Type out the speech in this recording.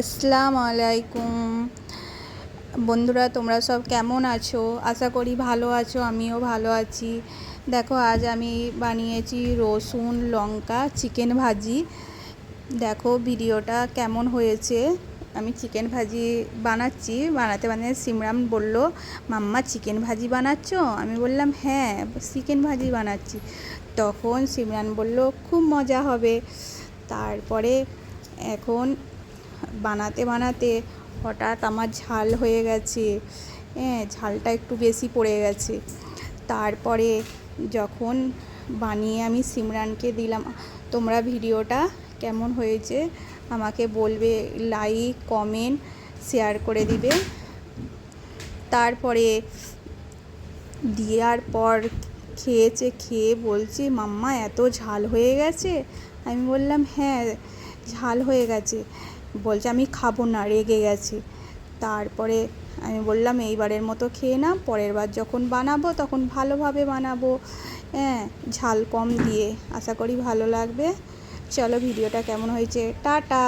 আসসালামু আলাইকুম বন্ধুরা, তোমরা সব কেমন আছো? আশা করি ভালো আছো। আমিও ভালো আছি। দেখো, আজ আমি বানিয়েছি রসুন লঙ্কা চিকেন ভাজি। দেখো ভিডিওটা কেমন হয়েছে। আমি চিকেন ভাজি বানাচ্ছি, বানাতে বানাতে সিমরান বলল, মাম্মা চিকেন ভাজি বানাচ্ছ? আমি বললাম হ্যাঁ, চিকেন ভাজি বানাচ্ছি। তখন সিমরান বলল খুব মজা হবে। তারপরে এখন বানাতে বানাতে হঠাৎ আমার ঝাল হয়ে গেছে। ঝালটা একটু বেশি পড়ে গেছে। তারপরে যখন বানিয়ে আমি সিমরানকে দিলাম, তোমরা ভিডিওটা কেমন হয়েছে আমাকে বলবে, লাইক কমেন্ট শেয়ার করে দিবে। তারপরে দেওয়ার পর খেয়েছে, খেয়ে বলছে মাম্মা এত ঝাল হয়ে গেছে। আমি বললাম হ্যাঁ, ঝাল হয়ে গেছে। বলছে আমি খাবো না, রেগে গেছে। তারপরে আমি বললাম এইবারের মতো খেয়ে না, পরের বার যখন বানাবো তখন ভালোভাবে বানাবো, ঝাল কম দিয়ে। আশা করি ভালো লাগবে। চলো ভিডিওটা কেমন হয়েছে, টাটা।